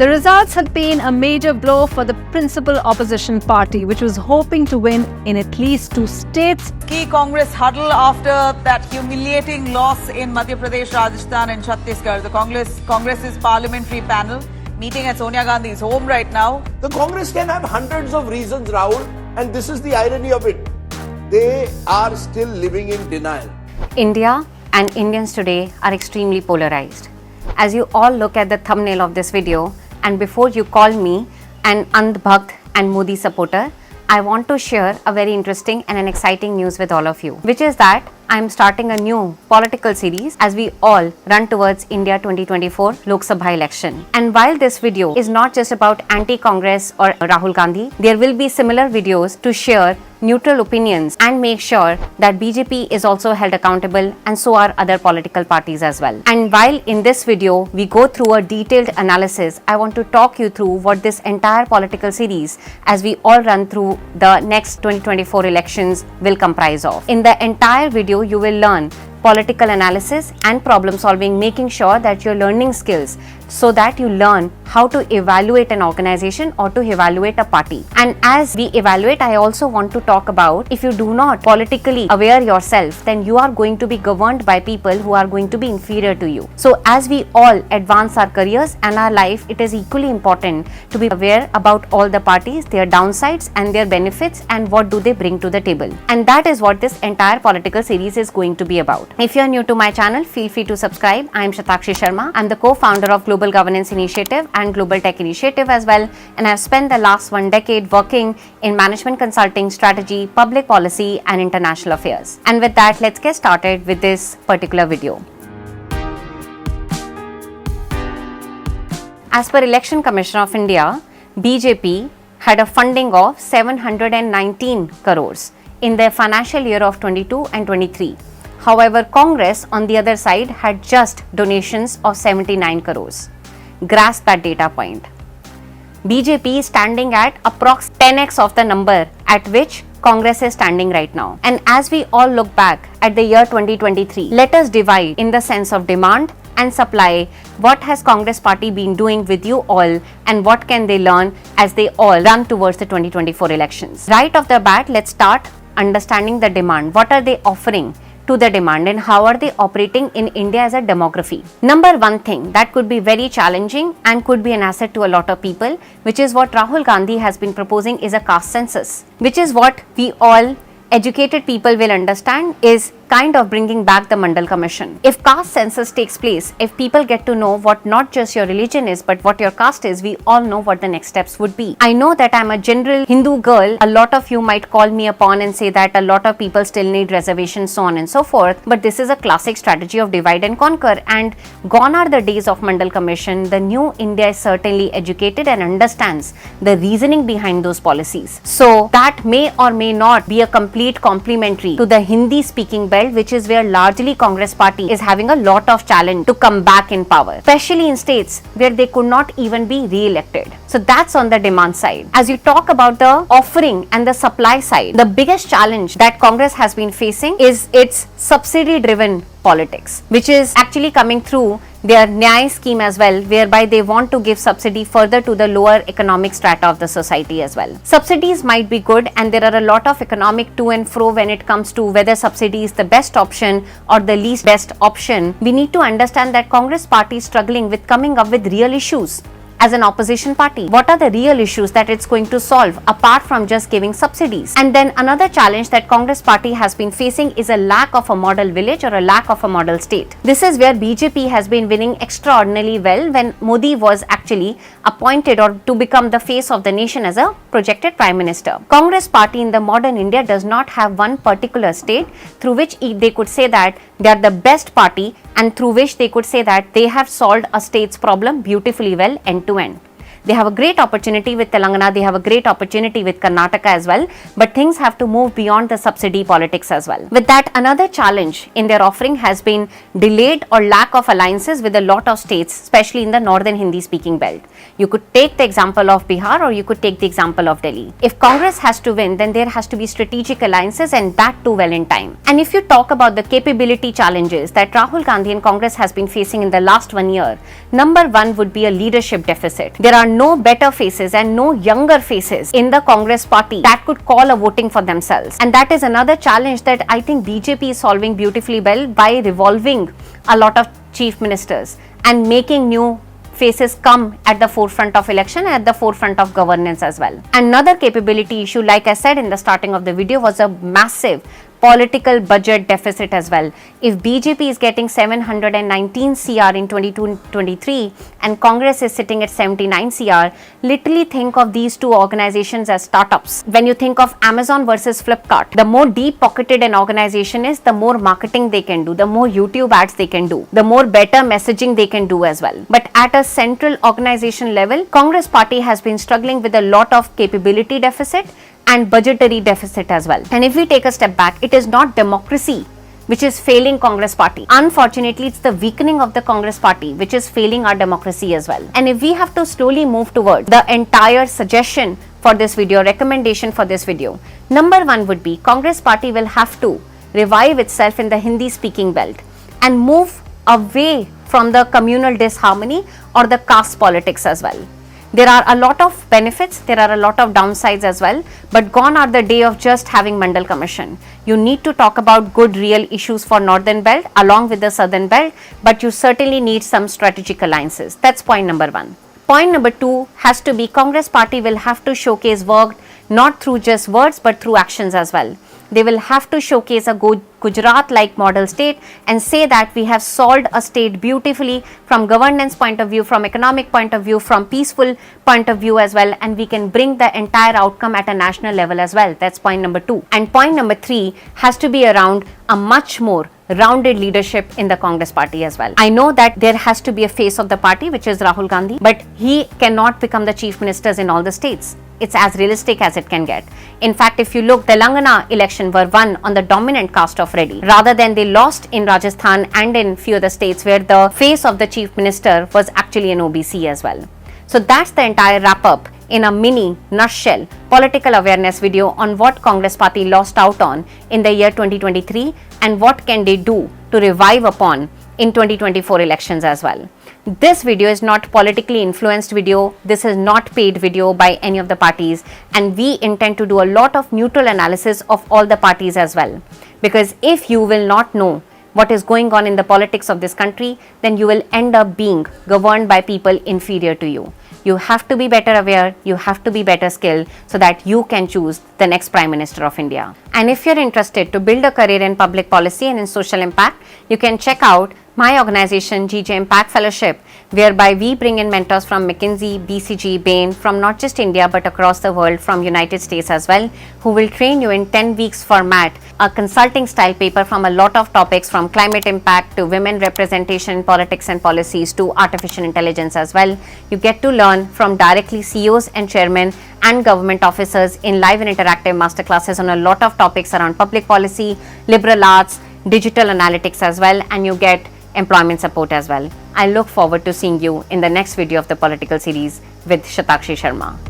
The results had been a major blow for the principal opposition party, which was hoping to win in at least 2 states. Key Congress huddle after that humiliating loss in Madhya Pradesh, Rajasthan and Chhattisgarh. The Congress's parliamentary panel meeting at Sonia Gandhi's home right now. The Congress can have hundreds of reasons, Rahul, and this is the irony of it. They are still living in denial. India and Indians today are extremely polarized. As you all look at the thumbnail of this video, and before you call me an Andhbhakt and Modi supporter, I want to share a very interesting and an exciting news with all of you, which is that I am starting a new political series as we all run towards India 2024 Lok Sabha election. And while this video is not just about anti-Congress or Rahul Gandhi, there will be similar videos to share neutral opinions and make sure that BJP is also held accountable, and so are other political parties as well. And while in this video we go through a detailed analysis, I want to talk you through what this entire political series as we all run through the next 2024 elections will comprise of. In the entire video you will learn political analysis and problem solving, making sure that you're learning skills so that you learn how to evaluate an organization or to evaluate a party. And as we evaluate, I also want to talk about if you do not politically aware yourself, then you are going to be governed by people who are going to be inferior to you. So as we all advance our careers and our life, it is equally important to be aware about all the parties, their downsides and their benefits, and what do they bring to the table. And that is what this entire political series is going to be about. If you are new to my channel, feel free to subscribe. I am Shatakshi Sharma. I am the co-founder of Global Governance Initiative and Global Tech Initiative as well, and I have spent the last 1 decade working in management consulting, strategy, public policy and international affairs. And with that, let's get started with this particular video. As per Election Commission of India, BJP had a funding of 719 crores in their financial year of 22 and 23. However, Congress on the other side had just donations of 79 crores. Grasp that data point. BJP is standing at approx 10x of the number at which Congress is standing right now. And as we all look back at the year 2023, let us divide in the sense of demand and supply. What has Congress party been doing with you all, and what can they learn as they all run towards the 2024 elections? Right off the bat, let's start understanding the demand. What are they offering to the demand, and how are they operating in India as a demography? Number one thing that could be very challenging and could be an asset to a lot of people, which is what Rahul Gandhi has been proposing, is a caste census, which is what we all educated people will understand is kind of bringing back the Mandal Commission. If caste census takes place, if people get to know what not just your religion is but what your caste is, we all know what the next steps would be. I know that I'm a general Hindu girl. A lot of you might call me upon and say that a lot of people still need reservations, so on and so forth, but this is a classic strategy of divide and conquer, and gone are the days of Mandal Commission. The new India is certainly educated and understands the reasoning behind those policies. So that may or may not be a complete complementary to the Hindi speaking belt, which is where largely Congress party is having a lot of challenge to come back in power, especially in states where they could not even be re-elected. So that's on the demand side. As you talk about the offering and the supply side, the biggest challenge that Congress has been facing is its subsidy driven politics, which is actually coming through their Nyay scheme as well, whereby they want to give subsidy further to the lower economic strata of the society as well. Subsidies might be good, and there are a lot of economic to and fro when it comes to whether subsidy is the best option or the least best option. We need to understand that Congress party is struggling with coming up with real issues. As an opposition party, what are the real issues that it's going to solve apart from just giving subsidies? And then another challenge that Congress party has been facing is a lack of a model village or a lack of a model state. This is where BJP has been winning extraordinarily well when Modi was actually appointed or to become the face of the nation as a projected prime minister. Congress party in the modern India does not have one particular state through which they could say that they are the best party and through which they could say that they have solved a state's problem beautifully well end to end. They have a great opportunity with Telangana, they have a great opportunity with Karnataka as well, but things have to move beyond the subsidy politics as well. With that, another challenge in their offering has been delayed or lack of alliances with a lot of states, especially in the northern Hindi speaking belt. You could take the example of Bihar or you could take the example of Delhi. If Congress has to win, then there has to be strategic alliances, and that too well in time. And if you talk about the capability challenges that Rahul Gandhi and Congress has been facing in the last 1 year, number one would be a leadership deficit. There are no better faces and no younger faces in the Congress party that could call a voting for themselves. And that is another challenge that I think BJP is solving beautifully well by revolving a lot of chief ministers and making new faces come at the forefront of election and at the forefront of governance as well. Another capability issue, like I said in the starting of the video, was a massive political budget deficit as well. If BJP is getting 719 CR in 22-23 and Congress is sitting at 79 CR, literally think of these two organizations as startups. When you think of Amazon versus Flipkart, the more deep-pocketed an organization is, the more marketing they can do, the more YouTube ads they can do, the more better messaging they can do as well. But at a central organization level, Congress party has been struggling with a lot of capability deficit and budgetary deficit as well. And if we take a step back, it is not democracy which is failing Congress party. Unfortunately, it's the weakening of the Congress party which is failing our democracy as well. And if we have to slowly move toward the entire suggestion for this video, recommendation for this video, number one would be Congress party will have to revive itself in the Hindi speaking belt and move away from the communal disharmony or the caste politics as well. There are a lot of benefits, there are a lot of downsides as well, but gone are the day of just having Mandal Commission. You need to talk about good real issues for Northern Belt along with the Southern Belt, but you certainly need some strategic alliances. That's point number one. Point number two has to be Congress party will have to showcase work not through just words but through actions as well. They will have to showcase a Gujarat-like model state and say that we have solved a state beautifully from governance point of view, from economic point of view, from peaceful point of view as well, and we can bring the entire outcome at a national level as well. That's point number two. And point number three has to be around a much more rounded leadership in the Congress party as well. I know that there has to be a face of the party, which is Rahul Gandhi, but he cannot become the chief ministers in all the states. It's as realistic as it can get. In fact, if you look, Telangana election were won on the dominant caste of Reddy, rather than they lost in Rajasthan and in few other states where the face of the chief minister was actually an OBC as well. So that's the entire wrap up in a mini nutshell political awareness video on what Congress party lost out on in the year 2023 and what can they do to revive upon in 2024 elections as well. This video is not politically influenced video. This is not paid video by any of the parties, and we intend to do a lot of neutral analysis of all the parties as well. Because if you will not know what is going on in the politics of this country, then you will end up being governed by people inferior to you. You have to be better aware, you have to be better skilled so that you can choose the next Prime Minister of India. And if you're interested to build a career in public policy and in social impact, you can check out my organization GJ Impact Fellowship, whereby we bring in mentors from McKinsey, BCG, Bain, from not just India but across the world, from United States as well, who will train you in 10 weeks format, a consulting style paper from a lot of topics from climate impact to women representation in politics and policies to artificial intelligence as well. You get to learn from directly CEOs and chairmen and government officers in live and interactive masterclasses on a lot of topics around public policy, liberal arts, digital analytics as well, and you get employment support as well. I look forward to seeing you in the next video of the political series with Shatakshi Sharma.